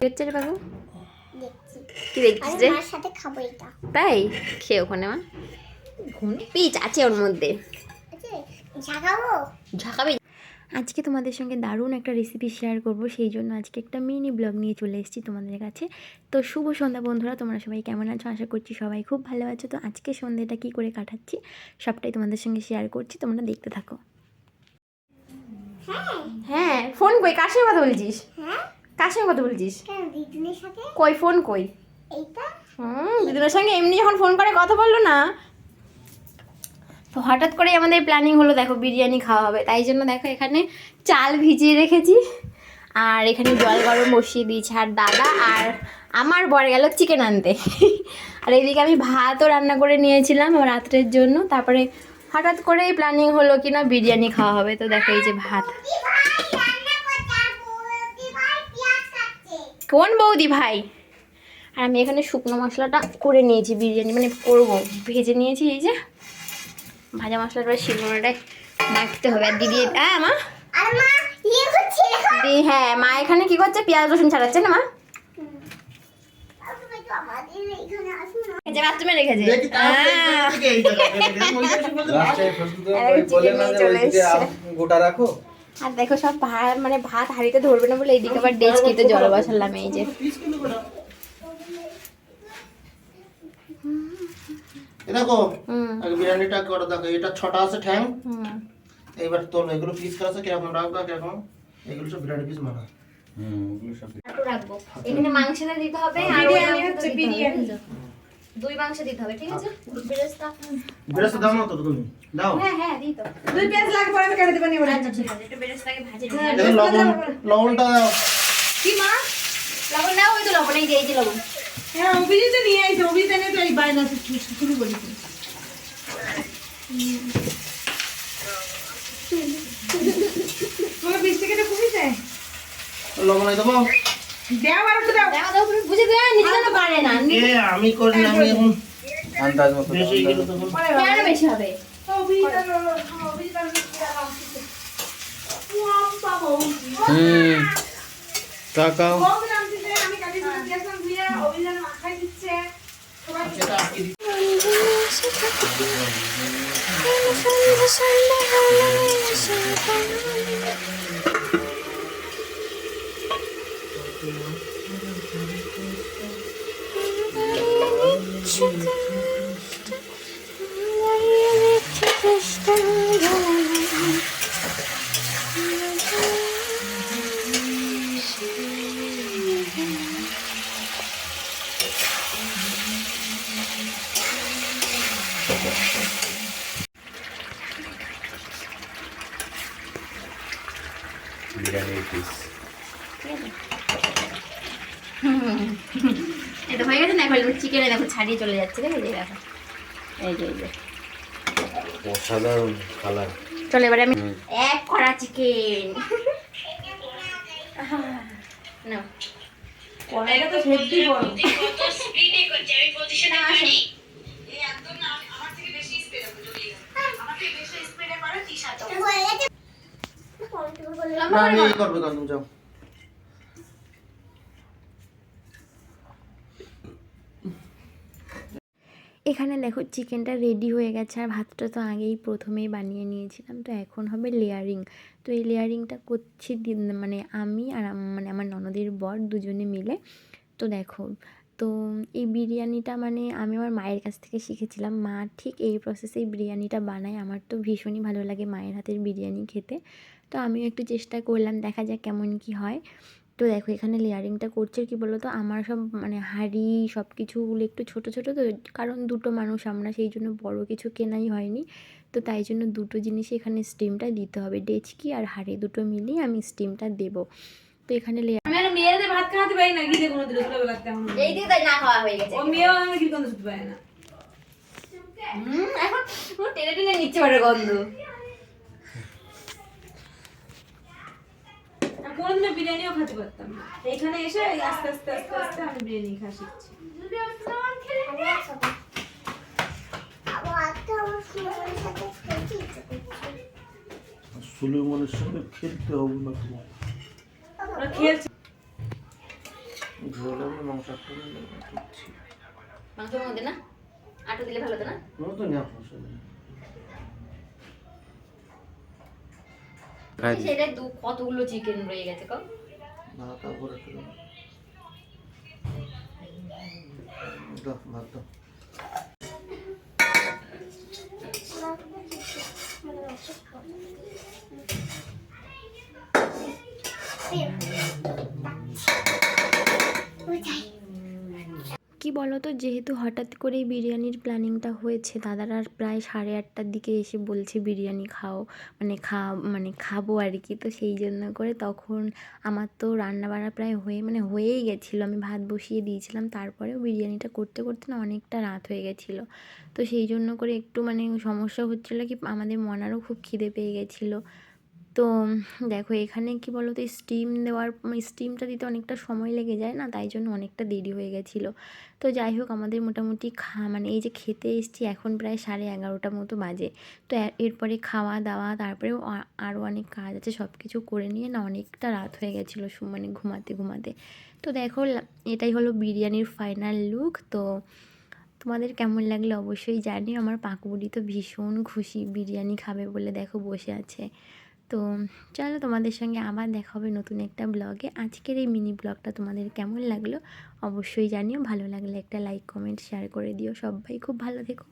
হচ্ছে রে বাবু? কি দেখছিস রে? মার সাথে খাবো এটা। তাই খেয়ে ওখানে মা পিচ আছে ওর মধ্যে, ঝাঁকাবে। আজকে তোমাদের সঙ্গে দারুণ একটা রেসিপি শেয়ার করব, সেই জন্য আজকে একটা মিনি ব্লগ নিয়ে চলে এসেছি তোমাদের কাছে। তো শুভ সন্ধ্যা বন্ধুরা, তোমরা সবাই কেমন আছো? আশা করছি সবাই খুব ভালো আছো। তো আজকে সন্ধ্যাটা কী করে কাটাচ্ছি সবটাই তোমাদের সঙ্গে শেয়ার করছি, তোমরা দেখতে থাকো। হ্যাঁ, ফোন কই? কার সঙ্গে কথা বলছিস? কার সঙ্গে কথা বলছিস? কই ফোন কই? দিদুনের সঙ্গে এমনি যখন ফোন করে কথা বললো না, তো হঠাৎ করেই আমাদের প্ল্যানিং হলো দেখো বিরিয়ানি খাওয়া হবে, তাই জন্য দেখো এখানে চাল ভিজিয়ে রেখেছি আর এখানে জল গরম বসিয়ে দিয়েছি। আর দাদা আর আমার বর গেল চিকেন আনতে, আর এইদিকে আমি ভাতও রান্না করে নিয়েছিলাম রাত্রের জন্য। তারপরে হঠাৎ করেই প্ল্যানিং হলো কি না বিরিয়ানি খাওয়া হবে। তো দেখো এই যে ভাত। কোন বৌদি ভাই? আর আমি এখানে শুকনো মশলাটা করে নিয়েছি, বিরিয়ানি মানে করবো, ভেজে নিয়েছি। এই যে ভাজা মশলাটা শিলনোড়াটায় মাখতে হবে। আর দিদি মা হ্যাঁ মা এখানে কি করছে? পেঁয়াজ রসুন ছাড়াচ্ছে না মা? বাথরুমে রেখেছে। আর দেখো সব ভাত মানে ভাত হাঁড়িতে ধরবে না বলে এইদিকে আবার ডেচকিতে জল বসালাম। এই যে দেখো আগে বিরিয়ানিটা করে দেখো, এটা 6টা আছে ঠ্যাং। এইবার তোল এগুলো পিস করা আছে কিরকম রাখবা, কিরকম এগুলো সব বিরিয়ানি পিস মানা। ওগুলো সব রাখবো। এখানে মাংসটা দিতে হবে আর বিরিয়ানি হচ্ছে বিরিয়ানি। দুই মাংস দিতে হবে, ঠিক আছে? বেরেস্তা দাও না তো তুমি দাও। হ্যাঁ দিই তো। দুই পেঁয়াজ লাগবে, আমি কেটে দেব। নিয়ে আচ্ছা ঠিক আছে, একটু বেরেস্তাকে ভাজে নিই। লবণটা দাও। কি মা? লবণ দাও, ওই তো লবণ, এই যে লবণ। হ্যাঁ অভিজিৎ নিয়ে আইছে, অভিজিৎ এনে তো এই বাইনা শুরু করেছে। তোমার 20 টাকাটা কমিছে? লবণ আই দেবো। দাও আর একটু দাও। দাও বুঝে দে, নিজে তো পারে না। আমি করি না, আমি এখন আন্দাজ মতো বেশি গেলে তো কেন বেশি হবে? অভিজিৎ তাকাও। আমি কাটি করে দিয়েছিলাম, দিয়ে অভিজিৎ মাখাই দিচ্ছে। সেটা আটকে দিই। বিরিয়ানির পিস এটা হয়ে গেছে না? এখন চিকেনে দেখো ছাড়িয়ে চলে যাচ্ছে, দেখো এই দেখো, এই যে অসাধারণ কালার। চলো এবারে আমি এক কড়া চিকেন না এটা তো হেভি বড়। কত স্পিডে করছে, আমি পজিশনে পারি এই একদম না, আমার থেকে বেশি স্পিড আছে। যদি আমার থেকে বেশি স্পিডে পারে তিশা তো না আমি এই করবে কাজ তুমি যাও। এখানে দেখো চিকেনটা রেডি হয়ে গেছে। আর ভাতটা তো আগেই প্রথমেই বানিয়ে নিয়েছিলাম, তো এখন হবে লেয়ারিং। তো এই লেয়ারিংটা করছি মানে আমি আর মানে আমার ননদের বর দুজনে মিলে। তো দেখো, তো এই বিরিয়ানিটা মানে আমি আমার মায়ের কাছ থেকে শিখেছিলাম। মা ঠিক এই প্রসেসেই বিরিয়ানিটা বানায়। আমার তো ভীষণই ভালো লাগে মায়ের হাতের বিরিয়ানি খেতে। তো আমিও একটু চেষ্টা করলাম, দেখা যাক কেমন কি হয়। তো দেখো এখানে লেয়ারিংটা করছে কি বলো তো, আমার সব মানে হাঁড়ি সব কিছুগুলো একটু ছোটো ছোটো, তো কারণ দুটো মানুষ আমরা, সেই জন্য বড় কিছু কেনাই হয়নি। তো তাই জন্য দুটো জিনিসই এখানে স্টিমটা দিতে হবে, ডেচকি আর হাঁড়ি দুটো মিলিয়ে আমি স্টিমটা দেবো। তো এখানে আমি আর মেয়েদের ভাত খাওয়াতে পারি না, গিয়ে কোনো দিন ছোটবেলাতে এখন এই দিয়ে তাই না খাওয়া হয়ে গেছে। ও মেয়েও আমি কি কোনো শুতে পারে না। এখন টেনে টেনে নিচ্ছে বড় গন্ধ। কোনদিন বিরিয়ানিও খেতে পারতাম না, এখানে এসে আস্তে আস্তে আস্তে আস্তে আমি বিরিয়ানি খাওয়া শিখছি। সুলেমানের সাথে খেলতে হবে না তোমার। ওরা খেলছে। ঝোল হবে মাংস একটা দিচ্ছি মাংসের মধ্যে না আটা দিলে ভালো হতো না? নতুন না সমস্যা নেই। খাই দিই। সেটা কতগুলো চিকেন রয়ে গেছে কো? ভাত তারপরে একটু দাও ভাত দাও। কি বলো তো, যেহেতু হঠাৎ করেই বিরিয়ানির প্ল্যানিংটা হয়েছে, দাদারা প্রায় 8:30টার দিকে এসে বলছে বিরিয়ানি খাও, মানে খাবো আর কি। তো সেই জন্য করে তখন আমার তো রান্নাবাড়া প্রায় হয়েই গেছিলো, আমি ভাত বসিয়ে দিয়েছিলাম, তারপরেও বিরিয়ানিটা করতে করতে না অনেকটা রাত হয়ে গেছিলো। তো সেই জন্য করে একটু সমস্যা হচ্ছিলো কি, আমাদের মনারও খুব খিদে পেয়ে গেছিলো। তো দেখো এখানে কি বলো তো, স্টিমটা দিতে অনেকটা সময় লেগে যায় না, তাই জন্য অনেকটা দেরি হয়ে গেছিলো। তো যাই হোক, আমাদের মোটামুটি এই যে খেতে এসেছি এখন প্রায় 11:30 মতো বাজে। তো এরপরে খাওয়া দাওয়া, তারপরেও আরও অনেক কাজ আছে, সব কিছু করে নিয়ে না অনেকটা রাত হয়ে গেছিলো ঘুমাতে ঘুমাতে। তো দেখো এটাই হলো বিরিয়ানির ফাইনাল লুক। তো তোমাদের কেমন লাগলো অবশ্যই জানিও। আমার পাকুবুড়ি তো ভীষণ খুশি, বিরিয়ানি খাবে বলে দেখো বসে আছে। তো চলো, তোমাদের সঙ্গে আবার দেখা হবে নতুন একটা ব্লগে। আজকের এই মিনি ব্লগটা তোমাদের কেমন লাগলো অবশ্যই জানিও। ভালো লাগলে একটা লাইক কমেন্ট শেয়ার করে দিও। সবাই খুব ভালো থেকো।